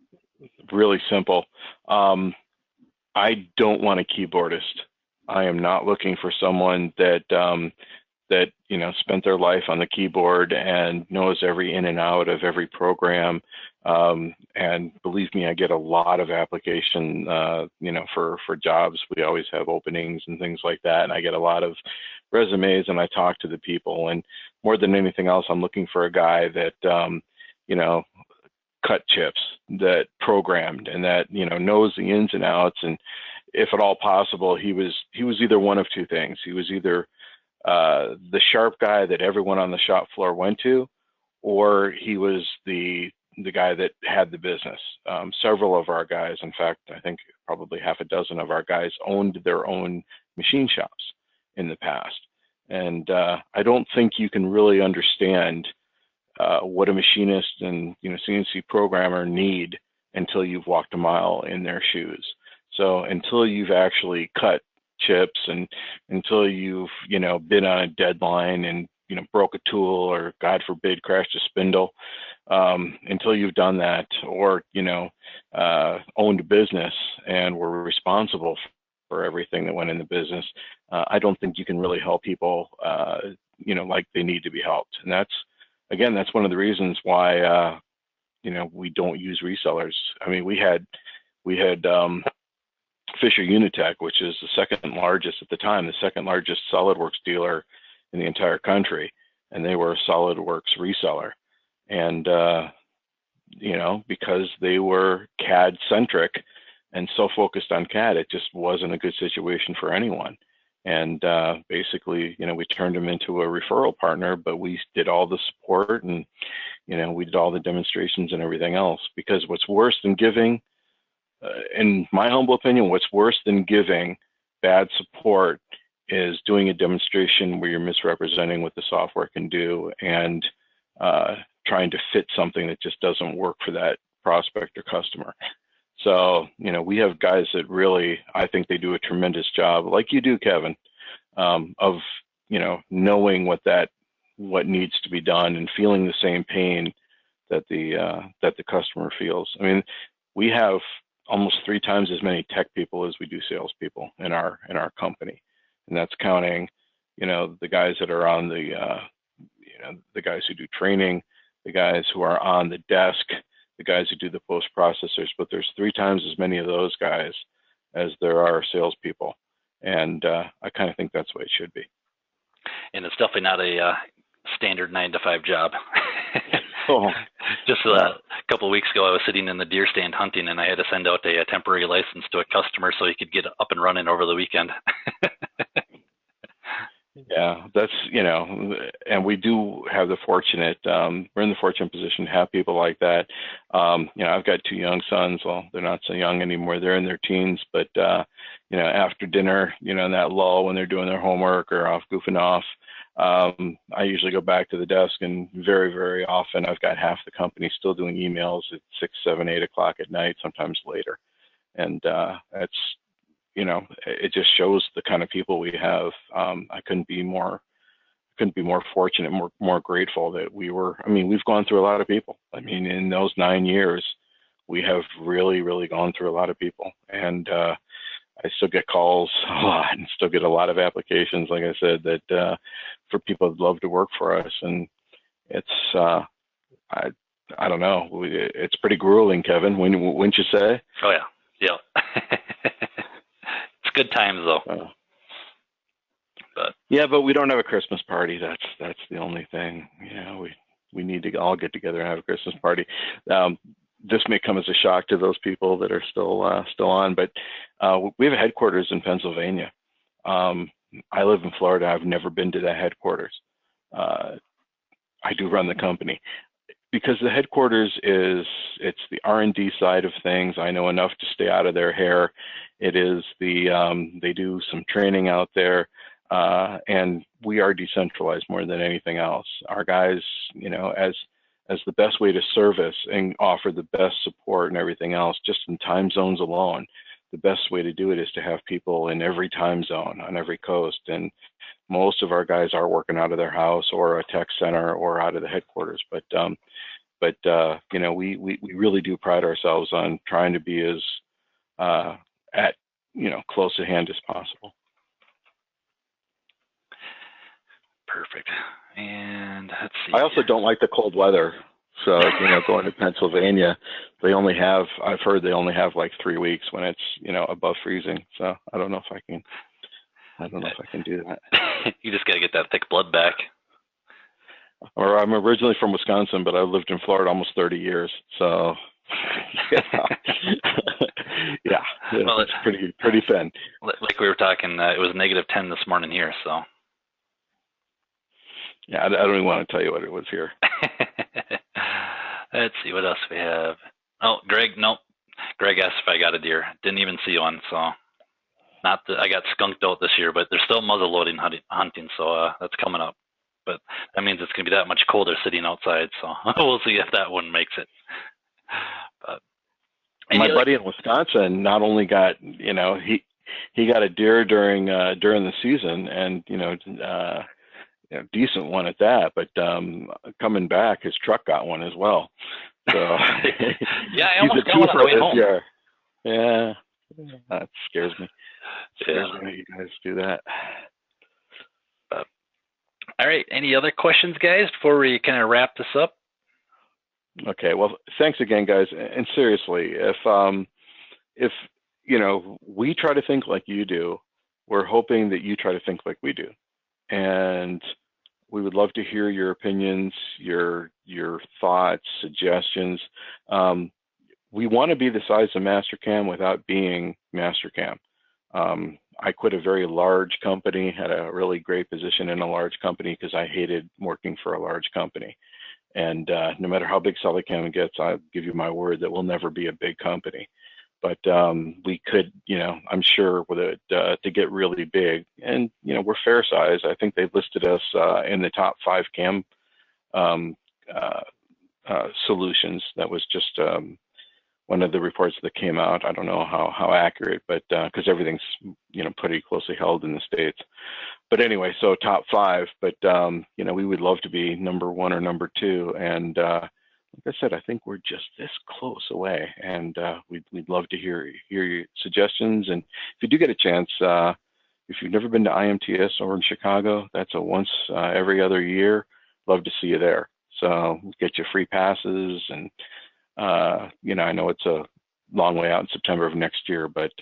Really simple. I don't want a keyboardist. I am not looking for someone that spent their life on the keyboard and knows every in and out of every program. And believe me, I get a lot of application, for jobs. We always have openings and things like that. And I get a lot of resumes, and I talk to the people. And more than anything else, I'm looking for a guy that, cut chips, that programmed, and that knows the ins and outs. And if at all possible, he was either one of two things. He was either the sharp guy that everyone on the shop floor went to, or he was the guy that had the business. Several of our guys, in fact, I think probably half a dozen of our guys, owned their own machine shops in the past. And I don't think you can really understand what a machinist and CNC programmer need until you've walked a mile in their shoes. So until you've actually cut chips, and until you've been on a deadline and broke a tool, or God forbid crashed a spindle, until you've done that, or owned a business and were responsible for everything that went in the business, I don't think you can really help people like they need to be helped. And that's one of the reasons why we don't use resellers. I mean, we had Fisher Unitech, which is the second largest at the time, the second largest SolidWorks dealer in the entire country, and they were a SolidWorks reseller. And because they were CAD centric and so focused on CAD, it just wasn't a good situation for anyone. And basically, we turned them into a referral partner, but we did all the support, and we did all the demonstrations and everything else. Because what's worse than giving, in my humble opinion, what's worse than giving bad support is doing a demonstration where you're misrepresenting what the software can do, and trying to fit something that just doesn't work for that prospect or customer. So, we have guys that really, I think they do a tremendous job, like you do, Kevin, of, knowing what needs to be done, and feeling the same pain that the customer feels. I mean, we have almost 3 times as many tech people as we do salespeople in our company, and that's counting, the guys that are on the guys who do training, the guys who are on the desk, the guys who do the post processors. But there's 3 times as many of those guys as there are salespeople, and I kind of think that's the way it should be. And it's definitely not a standard 9-to-5 job. Oh. Just a couple of weeks ago, I was sitting in the deer stand hunting, and I had to send out a temporary license to a customer so he could get up and running over the weekend. Yeah, that's, and we do have the fortunate, we're in the fortunate position to have people like that. I've got 2 young sons. Well, they're not so young anymore. They're in their teens, but, after dinner, in that lull when they're doing their homework or off goofing off, I usually go back to the desk, and very, very often I've got half the company still doing emails at 6, 7, 8 o'clock at night, sometimes later. And it's, it just shows the kind of people we have. I couldn't be more fortunate, more grateful that we've gone through a lot of people. I mean, in those 9 years, we have really, really gone through a lot of people. And I still get calls a lot and still get a lot of applications, like I said, that for people that love to work for us. And it's, I don't know, it's pretty grueling, Kevin, wouldn't you say? Oh, yeah. Yeah. It's good times, though. But we don't have a Christmas party. That's the only thing. We need to all get together and have a Christmas party. This may come as a shock to those people that are still on, but we have a headquarters in Pennsylvania. I live in Florida. I've never been to that headquarters. I do run the company because the headquarters it's the R&D side of things. I know enough to stay out of their hair. It is they do some training out there. And we are decentralized more than anything else. Our guys, as the best way to service and offer the best support and everything else, just in time zones alone, the best way to do it is to have people in every time zone on every coast. And most of our guys are working out of their house or a tech center or out of the headquarters. But we really do pride ourselves on trying to be as close at hand as possible. Perfect. And let's see. I also don't like the cold weather. So, going to Pennsylvania, I've heard they only have like 3 weeks when it's, above freezing. So I don't know if I can do that. You just got to get that thick blood back. Or I'm originally from Wisconsin, but I've lived in Florida almost 30 years. So yeah, well, it's pretty thin. Like we were talking, it was -10 this morning here, so. Yeah, I don't even want to tell you what it was here. Let's see, what else we have? Oh, Greg, nope. Greg asked if I got a deer. Didn't even see one, so. Not that I got skunked out this year, but there's still muzzle loading hunting, so that's coming up. But that means it's going to be that much colder sitting outside, so we'll see if that one makes it. But my buddy in Wisconsin not only got, he got a deer during the season, and decent one at that, but coming back, his truck got one as well. So yeah, I almost got one on the way home. Year. Yeah, that scares me. Scares me that you guys do that. All right, any other questions, guys, before we kind of wrap this up? Okay, well, thanks again, guys. And seriously, if we try to think like you do, we're hoping that you try to think like we do. And we would love to hear your opinions, your thoughts, suggestions. We want to be the size of MasterCAM without being MasterCAM. I quit a very large company, had a really great position in a large company because I hated working for a large company. And no matter how big SolidCAM gets, I'll give you my word that we'll never be a big company. But we could, I'm sure with it to get really big, and we're fair size. I think they've listed us in the top 5 CAM solutions. That was just one of the reports that came out. I don't know how accurate, but because everything's pretty closely held in the States. But anyway, so top 5. But we would love to be number 1 or number 2, and like I said, I think we're just this close away, and we'd love to hear your suggestions. And if you do get a chance, if you've never been to IMTS over in Chicago, that's a once every other year. Love to see you there. So get you free passes, and I know it's a long way out in September of next year, but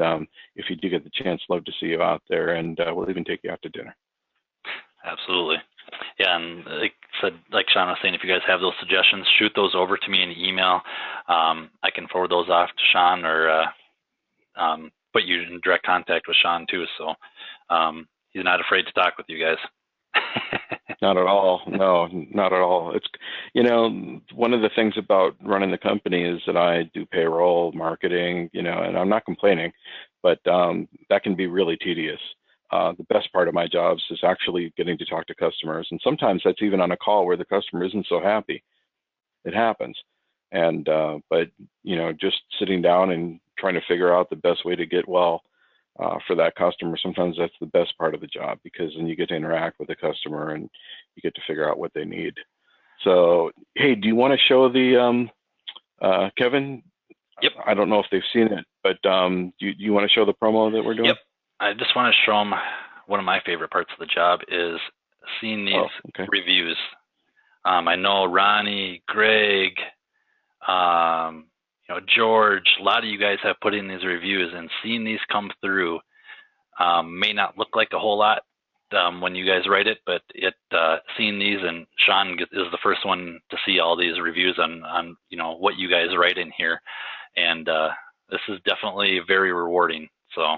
if you do get the chance, love to see you out there, and we'll even take you out to dinner. Absolutely. Yeah, and like Shawn was saying, if you guys have those suggestions, shoot those over to me in email. I can forward those off to Shawn, or put you in direct contact with Shawn too. So he's not afraid to talk with you guys. Not at all. No, not at all. It's, one of the things about running the company is that I do payroll, marketing, and I'm not complaining, but that can be really tedious. the best part of my jobs is actually getting to talk to customers. And sometimes that's even on a call where the customer isn't so happy. It happens. And, but, just sitting down and trying to figure out the best way to get well for that customer, sometimes that's the best part of the job, because then you get to interact with the customer and you get to figure out what they need. So, hey, do you want to show the, Kevin? Yep. I don't know if they've seen it, but do you want to show the promo that we're doing? Yep. I just want to show them one of my favorite parts of the job is seeing these reviews. I know Ronnie, Greg, George, a lot of you guys have put in these reviews, and seeing these come through may not look like a whole lot when you guys write it, but seeing these, and Shawn is the first one to see all these reviews on what you guys write in here, and this is definitely very rewarding. So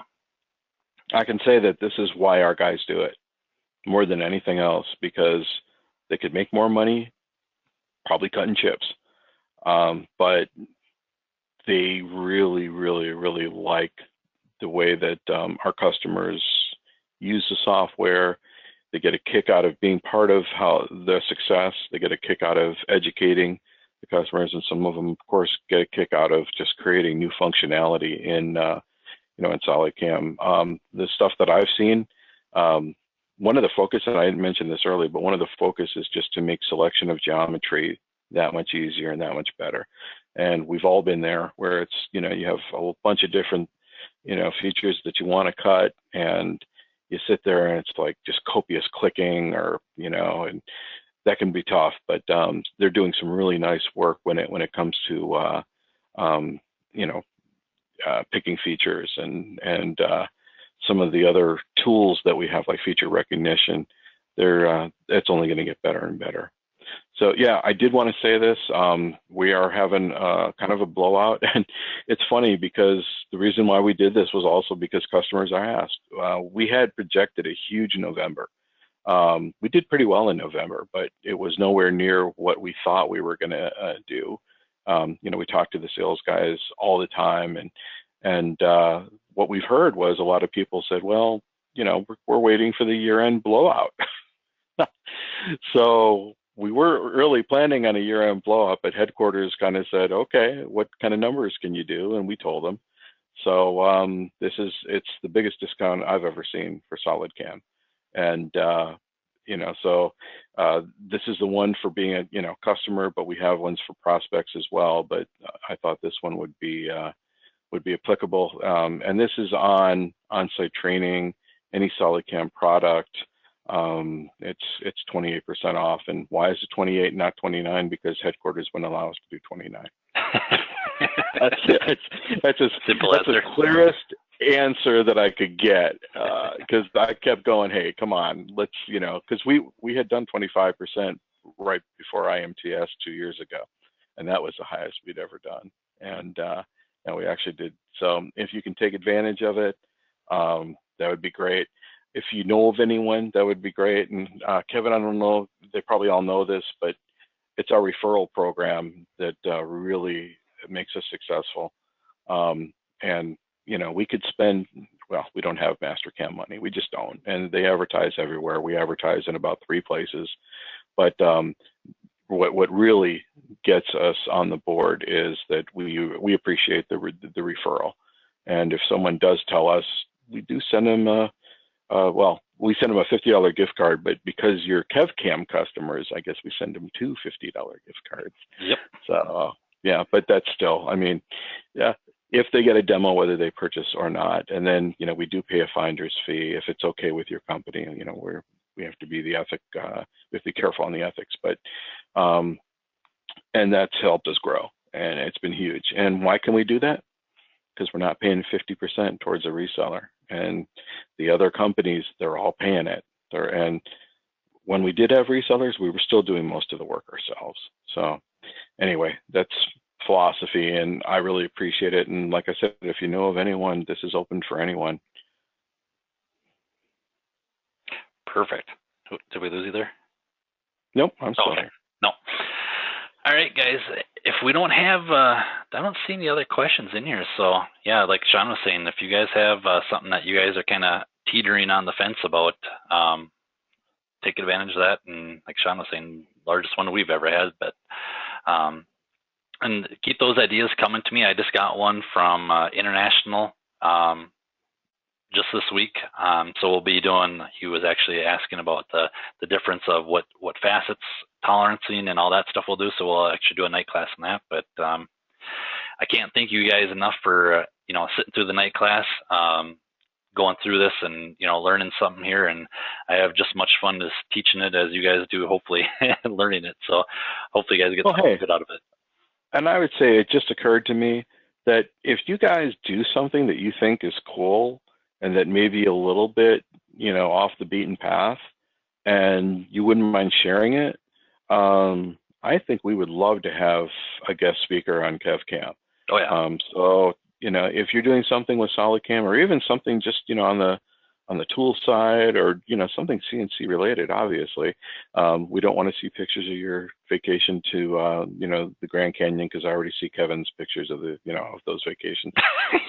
I can say that this is why our guys do it more than anything else, because they could make more money probably cutting chips, but they really, really, really like the way that our customers use the software. They get a kick out of being part of how the success. They get a kick out of educating the customers, and some of them, of course, get a kick out of just creating new functionality in in SolidCAM. The stuff that I've seen, one of the focus, and I didn't mention this earlier, but one of the focus is just to make selection of geometry that much easier and that much better. And we've all been there, where it's, you have a whole bunch of different, features that you want to cut, and you sit there and it's like just copious clicking, or, and that can be tough, but they're doing some really nice work when it comes to, picking features and some of the other tools that we have, like feature recognition. It's only going to get better and better. So yeah, I did want to say this. We are having kind of a blowout, and it's funny because the reason why we did this was also because customers are asked. We had projected a huge November. We did pretty well in November, but it was nowhere near what we thought we were going to do. We talked to the sales guys all the time, and what we've heard was a lot of people said, well, we're waiting for the year-end blowout. So we were really planning on a year-end blowout, but headquarters kind of said, okay, what kind of numbers can you do? And we told them. So it's the biggest discount I've ever seen for SolidCAM. And so this is the one for being a customer, but we have ones for prospects as well. But I thought this one would be applicable. And this is on-site training, any SolidCAM product. It's 28% off. And why is it 28, not 29? Because headquarters wouldn't allow us to do 29. That's the clearest answer that I could get, because I kept going, hey, come on, let's, because we had done 25% right before IMTS 2 years ago, and that was the highest we'd ever done, and we actually did. So if you can take advantage of it, that would be great. If you know of anyone, that would be great. And Kevin, I don't know, they probably all know this, but it's our referral program that really makes us successful. And we could spend, well, we don't have Mastercam money, we just don't. And they advertise everywhere. We advertise in about 3 places. But what really gets us on the board is that we appreciate the referral. And if someone does tell us, we do send them we send them a $50 gift card, but because you're KevCAM customers, I guess we send them 2 $50 gift cards. Yep. So yeah, but that's still, yeah, if they get a demo, whether they purchase or not, and then we do pay a finder's fee if it's okay with your company. We have to be we have to be careful on the ethics, but and that's helped us grow, and it's been huge. And why can we do that? Because we're not paying 50% towards a reseller, and the other companies, they're all paying it. And when we did have resellers, we were still doing most of the work ourselves. So anyway, that's philosophy, and I really appreciate it. And like I said, if you know of anyone, this is open for anyone. Perfect. Did we lose you there? Nope, I'm still here. No. All right, guys. If we don't have, I don't see any other questions in here. So yeah, like Shawn was saying, if you guys have something that you guys are kind of teetering on the fence about taking advantage of that. And like Shawn was saying, largest one we've ever had. But and keep those ideas coming to me. I just got one from International just this week. So we'll be doing, he was actually asking about the difference of what facets, tolerancing, and all that stuff we'll do. So we'll actually do a night class on that. But I can't thank you guys enough for, sitting through the night class, going through this and, learning something here. And I have just much fun just teaching it as you guys do, hopefully, learning it. So hopefully you guys get something good out of it. And I would say it just occurred to me that if you guys do something that you think is cool and that may be a little bit, off the beaten path, and you wouldn't mind sharing it, I think we would love to have a guest speaker on KevCAM. Oh, yeah. So, if you're doing something with SolidCAM, or even something just, on the tool side, or, something CNC related, obviously, we don't want to see pictures of your vacation to, the Grand Canyon, because I already see Kevin's pictures of of those vacations.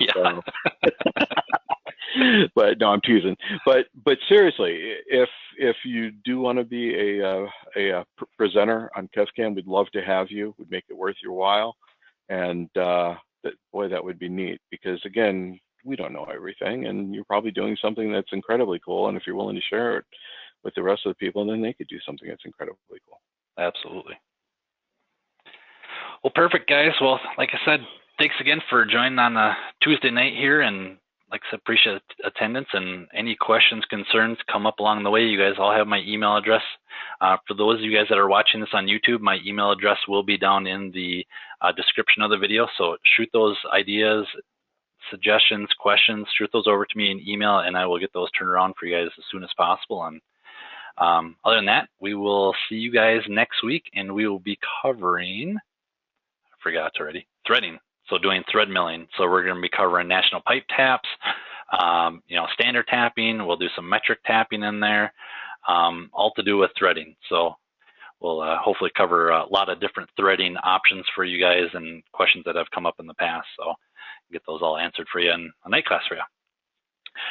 Yeah. But no, I'm teasing. But seriously, if you do want to be a presenter on KevCAM, we'd love to have you. We'd make it worth your while. And boy, that would be neat, because again, we don't know everything, and you're probably doing something that's incredibly cool. And if you're willing to share it with the rest of the people, then they could do something that's incredibly cool. Absolutely. Well, perfect, guys. Well, like I said, thanks again for joining on a Tuesday night here. And like I said, appreciate attendance, and any questions, concerns come up along the way. You guys all have my email address. For those of you guys that are watching this on YouTube, my email address will be down in the description of the video. So shoot those ideas, suggestions, questions, shoot those over to me in email, and I will get those turned around for you guys as soon as possible. And other than that, we will see you guys next week, and we will be covering, I forgot already, threading. So doing thread milling. So we're going to be covering national pipe taps, standard tapping. We'll do some metric tapping in there, all to do with threading. So we'll hopefully cover a lot of different threading options for you guys and questions that have come up in the past. So get those all answered for you in a night class for you.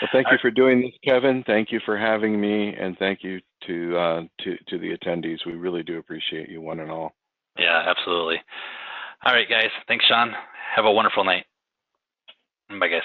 Well, thank you for doing this, Kevin. Thank you for having me, and thank you to the attendees. We really do appreciate you, one and all. Yeah, absolutely. All right, guys. Thanks, Shawn. Have a wonderful night. Bye, guys.